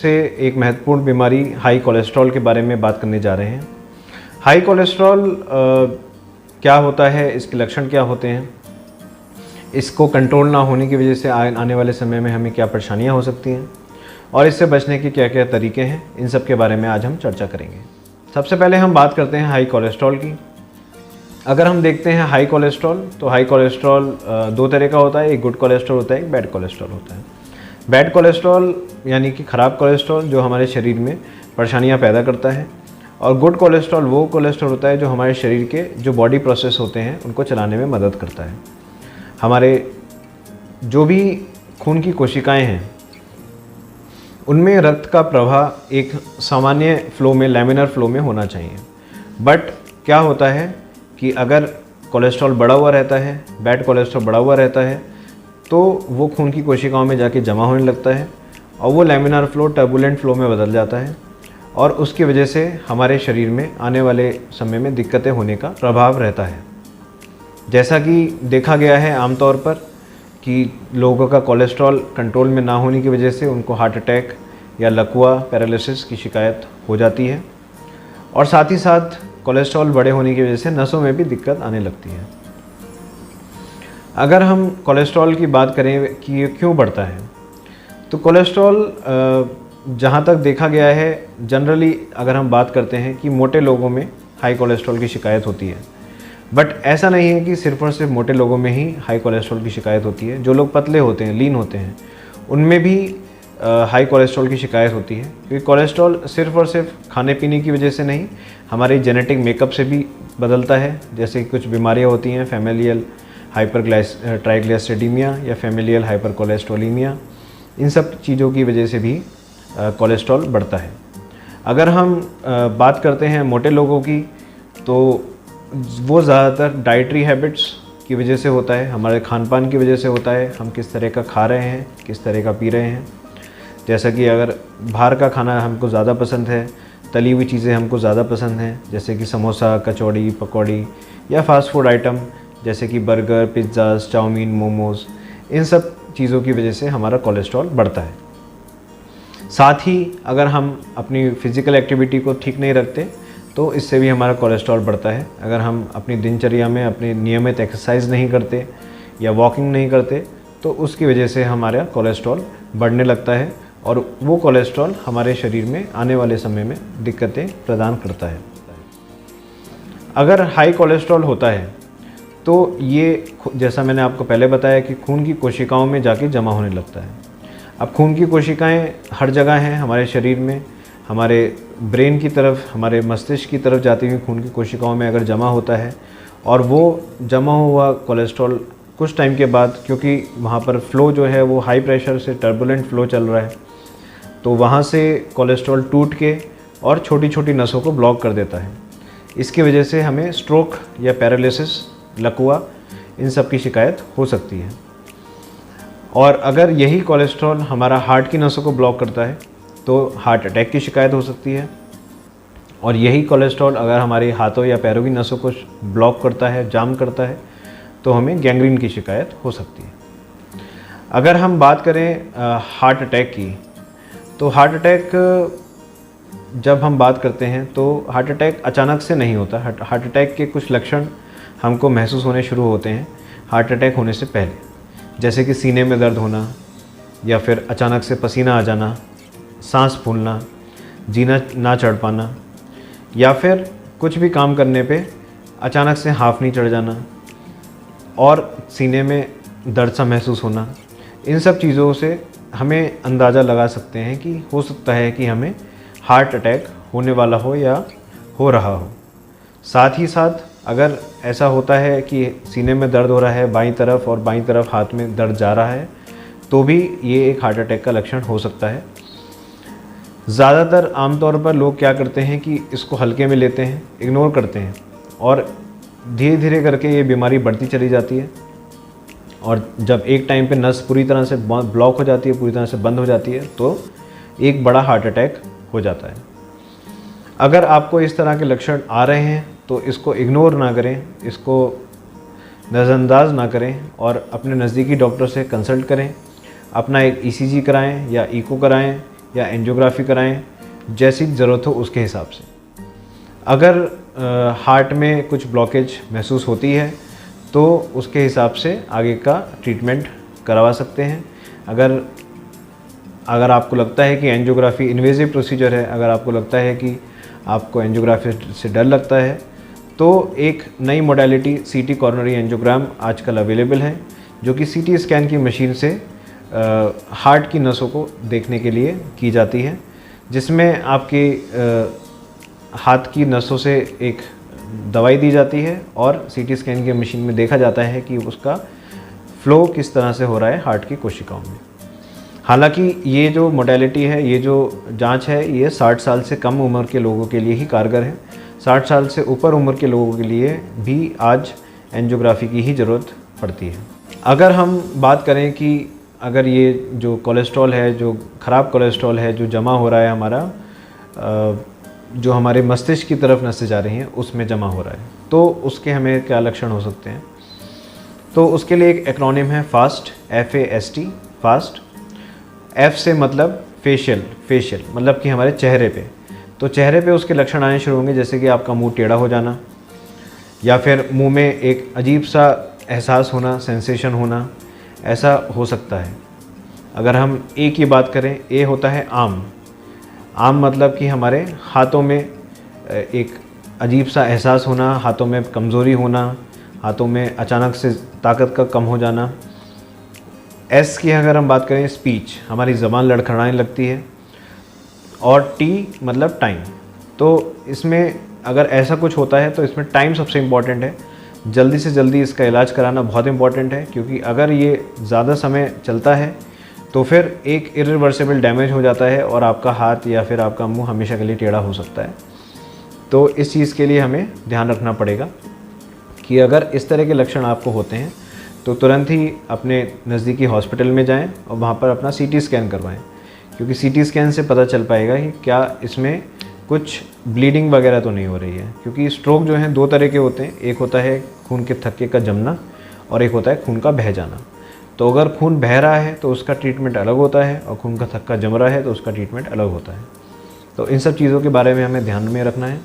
से एक महत्वपूर्ण बीमारी हाई कोलेस्ट्रॉल के बारे में बात करने जा रहे हैं। हाई कोलेस्ट्रॉल क्या होता है, इसके लक्षण क्या होते हैं, इसको कंट्रोल ना होने की वजह से आने वाले समय में हमें क्या परेशानियां हो सकती हैं और इससे बचने के क्या क्या तरीके हैं, इन सब के बारे में आज हम चर्चा करेंगे। सबसे पहले हम बात करते हैं हाई कोलेस्ट्रॉल की। अगर हम देखते हैं हाई कोलेस्ट्रॉल, तो हाई कोलेस्ट्रॉल दो तरह का होता है, एक गुड कोलेस्ट्रॉल होता है, एक बैड कोलेस्ट्रॉल होता है। बैड कोलेस्ट्रॉल यानी कि ख़राब कोलेस्ट्रॉल जो हमारे शरीर में परेशानियां पैदा करता है, और गुड कोलेस्ट्रॉल वो कोलेस्ट्रॉल होता है जो हमारे शरीर के जो बॉडी प्रोसेस होते हैं उनको चलाने में मदद करता है। हमारे जो भी खून की कोशिकाएं हैं उनमें रक्त का प्रवाह एक सामान्य फ्लो में, लैमिनर फ्लो में होना चाहिए। बट क्या होता है कि अगर कोलेस्ट्रॉल बढ़ा हुआ रहता है, बैड कोलेस्ट्रॉल बढ़ा हुआ रहता है, तो वो खून की कोशिकाओं में जाके जमा होने लगता है और वो लैमिनर फ्लो टर्बुलेंट फ्लो में बदल जाता है, और उसकी वजह से हमारे शरीर में आने वाले समय में दिक्कतें होने का प्रभाव रहता है। जैसा कि देखा गया है आमतौर पर कि लोगों का कोलेस्ट्रॉल कंट्रोल में ना होने की वजह से उनको हार्ट अटैक या लकवा, पैरालिसिस की शिकायत हो जाती है, और साथ ही साथ कोलेस्ट्रॉल बड़े होने की वजह से नसों में भी दिक्कत आने लगती है। अगर हम कोलेस्ट्रॉल की बात करें कि ये क्यों बढ़ता है, तो कोलेस्ट्रॉल जहाँ तक देखा गया है जनरली अगर हम बात करते हैं कि मोटे लोगों में हाई कोलेस्ट्रॉल की शिकायत होती है, बट ऐसा नहीं है कि सिर्फ और सिर्फ मोटे लोगों में ही हाई कोलेस्ट्रॉल की शिकायत होती है। जो लोग पतले होते हैं, लीन होते हैं, उनमें भी हाई कोलेस्ट्रॉल की शिकायत होती है, क्योंकि कोलेस्ट्रॉल सिर्फ और सिर्फ खाने पीने की वजह से नहीं, हमारे जेनेटिक मेकअप से भी बदलता है। जैसे कि कुछ बीमारियाँ होती हैं, फैमिलियल ट्राइग्लिसरीडीमिया या फैमिलियल हाइपरकोलेस्ट्रोलीमिया, इन सब चीज़ों की वजह से भी कोलेस्ट्रॉल बढ़ता है। अगर हम बात करते हैं मोटे लोगों की, तो वो ज़्यादातर डाइटरी हैबिट्स की वजह से होता है, हमारे खान पान की वजह से होता है। हम किस तरह का खा रहे हैं, किस तरह का पी रहे हैं। जैसा कि अगर बाहर का खाना हमको ज़्यादा पसंद है, तली हुई चीज़ें हमको ज़्यादा पसंद हैं, जैसे कि समोसा, कचौड़ी, पकौड़ी, या फास्ट फूड आइटम जैसे कि बर्गर, पिज़्ज़ाज़, चाउमीन, मोमोज़, इन सब चीज़ों की वजह से हमारा कोलेस्ट्रॉल बढ़ता है। साथ ही अगर हम अपनी फ़िज़िकल एक्टिविटी को ठीक नहीं रखते तो इससे भी हमारा कोलेस्ट्रॉल बढ़ता है। अगर हम अपनी दिनचर्या में अपनी नियमित एक्सरसाइज नहीं करते या वॉकिंग नहीं करते, तो उसकी वजह से हमारा कोलेस्ट्रॉल बढ़ने लगता है, और वो कोलेस्ट्रॉल हमारे शरीर में आने वाले समय में दिक्कतें प्रदान करता है। अगर हाई कोलेस्ट्रॉल होता है तो ये, जैसा मैंने आपको पहले बताया, कि खून की कोशिकाओं में जाके जमा होने लगता है। अब खून की कोशिकाएं हर जगह हैं हमारे शरीर में, हमारे ब्रेन की तरफ, हमारे मस्तिष्क की तरफ जाती हुई खून की कोशिकाओं में अगर जमा होता है, और वो जमा हुआ कोलेस्ट्रॉल कुछ टाइम के बाद, क्योंकि वहाँ पर फ्लो जो है वो हाई प्रेशर से टर्बुलेंट फ्लो चल रहा है, तो वहाँ से कोलेस्ट्रॉल टूट के और छोटी छोटी नसों को ब्लॉक कर देता है। इसकी वजह से हमें स्ट्रोक या पैरालिसिस, लकवा, इन सब की शिकायत हो सकती है। और अगर यही कोलेस्ट्रॉल हमारा हार्ट की नसों को ब्लॉक करता है तो हार्ट अटैक की शिकायत हो सकती है, और यही कोलेस्ट्रॉल अगर हमारे हाथों या पैरों की नसों को ब्लॉक करता है, जाम करता है, तो हमें गैंग्रीन की शिकायत हो सकती है। अगर हम बात करें हार्ट अटैक की, तो हार्ट अटैक जब हम बात करते हैं तो हार्ट अटैक अचानक से नहीं होता। हार्ट अटैक के कुछ लक्षण हमको महसूस होने शुरू होते हैं हार्ट अटैक होने से पहले, जैसे कि सीने में दर्द होना, या फिर अचानक से पसीना आ जाना, सांस फूलना, जीना ना चढ़ पाना, या फिर कुछ भी काम करने पे अचानक से हांफनी चढ़ जाना और सीने में दर्द सा महसूस होना। इन सब चीज़ों से हमें अंदाज़ा लगा सकते हैं कि हो सकता है कि हमें हार्ट अटैक होने वाला हो या हो रहा हो। साथ ही साथ अगर ऐसा होता है कि सीने में दर्द हो रहा है बाईं तरफ, और बाईं तरफ हाथ में दर्द जा रहा है, तो भी ये एक हार्ट अटैक का लक्षण हो सकता है। ज़्यादातर आमतौर पर लोग क्या करते हैं कि इसको हल्के में लेते हैं, इग्नोर करते हैं, और धीरे धीरे करके ये बीमारी बढ़ती चली जाती है, और जब एक टाइम पे नस पूरी तरह से ब्लॉक हो जाती है, पूरी तरह से बंद हो जाती है, तो एक बड़ा हार्ट अटैक हो जाता है। अगर आपको इस तरह के लक्षण आ रहे हैं तो इसको इग्नोर ना करें, इसको नज़रअंदाज ना करें, और अपने नज़दीकी डॉक्टर से कंसल्ट करें। अपना एक ईसीजी कराएं या इको कराएं, या एंजियोग्राफी कराएं, जैसी ज़रूरत हो उसके हिसाब से। अगर हार्ट में कुछ ब्लॉकेज महसूस होती है तो उसके हिसाब से आगे का ट्रीटमेंट करवा सकते हैं। अगर आपको लगता है कि एंजियोग्राफी इन्वेजिव प्रोसीजर है, अगर आपको लगता है कि आपको एंजियोग्राफी से डर लगता है, तो एक नई मोडालिटी सीटी कॉरोनरी एंजियोग्राम आजकल अवेलेबल है, जो कि सीटी स्कैन की मशीन से हार्ट की नसों को देखने के लिए की जाती है, जिसमें आपके हाथ की नसों से एक दवाई दी जाती है और सीटी स्कैन की मशीन में देखा जाता है कि उसका फ्लो किस तरह से हो रहा है हार्ट की कोशिकाओं में। हालांकि ये जो मोडालिटी है, ये जो जांच है, ये 60 साल से कम उम्र के लोगों के लिए ही कारगर है। 60 साल से ऊपर उम्र के लोगों के लिए भी आज एंजियोग्राफी की ही ज़रूरत पड़ती है। अगर हम बात करें कि अगर ये जो कोलेस्ट्रॉल है, जो ख़राब कोलेस्ट्रॉल है जो जमा हो रहा है हमारा, जो हमारे मस्तिष्क की तरफ नसें जा रही हैं उसमें जमा हो रहा है, तो उसके हमें क्या लक्षण हो सकते हैं? तो उसके लिए एक एक्रोनिम है फास्ट, FAST, फास्ट। F से मतलब फेशियल मतलब कि हमारे चेहरे पे, तो चेहरे पे उसके लक्षण आने शुरू होंगे, जैसे कि आपका मुंह टेढ़ा हो जाना, या फिर मुंह में एक अजीब सा एहसास होना, सेंसेशन होना, ऐसा हो सकता है। अगर हम A की बात करें, A होता है आम मतलब कि हमारे हाथों में एक अजीब सा एहसास होना, हाथों में कमज़ोरी होना, हाथों में अचानक से ताकत का कम हो जाना। S की अगर हम बात करें, स्पीच, हमारी ज़बान लड़खड़ाने लगती है। और T मतलब टाइम, तो इसमें अगर ऐसा कुछ होता है तो इसमें टाइम सबसे इम्पॉर्टेंट है। जल्दी से जल्दी इसका इलाज कराना बहुत इम्पॉर्टेंट है, क्योंकि अगर ये ज़्यादा समय चलता है तो फिर एक इरिवर्सिबल डैमेज हो जाता है और आपका हाथ या फिर आपका मुंह हमेशा के लिए टेढ़ा हो सकता है। तो इस चीज़ के लिए हमें ध्यान रखना पड़ेगा कि अगर इस तरह के लक्षण आपको होते हैं तो तुरंत ही अपने नज़दीकी हॉस्पिटल में जाएं और वहाँ पर अपना CT स्कैन करवाएं, क्योंकि CT स्कैन से पता चल पाएगा कि क्या इसमें कुछ ब्लीडिंग वगैरह तो नहीं हो रही है। क्योंकि स्ट्रोक जो है 2 तरह के होते हैं, एक होता है खून के थक्के का जमना और एक होता है खून का बह जाना। तो अगर खून बह रहा है तो उसका ट्रीटमेंट अलग होता है, और खून का थक्का जम रहा है तो उसका ट्रीटमेंट अलग होता है। तो इन सब चीज़ों के बारे में हमें ध्यान में रखना है।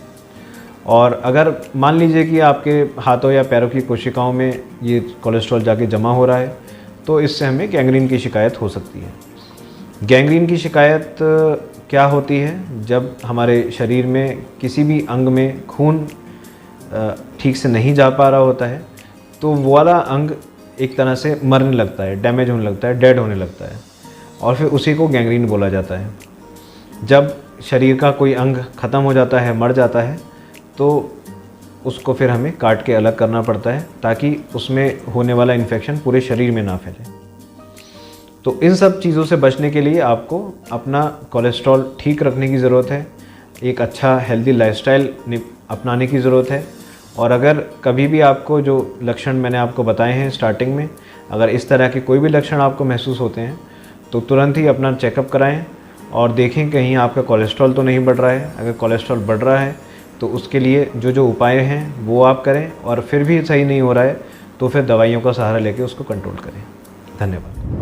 और अगर मान लीजिए कि आपके हाथों या पैरों की कोशिकाओं में ये कोलेस्ट्रॉल जाके जमा हो रहा है, तो इससे हमें गैंग्रीन की शिकायत हो सकती है। गैंग्रीन की शिकायत क्या होती है? जब हमारे शरीर में किसी भी अंग में खून ठीक से नहीं जा पा रहा होता है, तो वो वाला अंग एक तरह से मरने लगता है, डैमेज होने लगता है, डेड होने लगता है, और फिर उसी को गैंग्रीन बोला जाता है। जब शरीर का कोई अंग ख़त्म हो जाता है, मर जाता है, तो उसको फिर हमें काट के अलग करना पड़ता है, ताकि उसमें होने वाला इन्फेक्शन पूरे शरीर में ना फैले। तो इन सब चीज़ों से बचने के लिए आपको अपना कोलेस्ट्रॉल ठीक रखने की ज़रूरत है, एक अच्छा हेल्दी लाइफस्टाइल अपनाने की ज़रूरत है। और अगर कभी भी आपको जो लक्षण मैंने आपको बताए हैं स्टार्टिंग में, अगर इस तरह के कोई भी लक्षण आपको महसूस होते हैं तो तुरंत ही अपना चेकअप कराएं और देखें कहीं आपका कोलेस्ट्रॉल तो नहीं बढ़ रहा है। अगर कोलेस्ट्रॉल बढ़ रहा है तो उसके लिए जो उपाय हैं वो आप करें, और फिर भी सही नहीं हो रहा है तो फिर दवाइयों का सहारा लेके उसको कंट्रोल करें। धन्यवाद।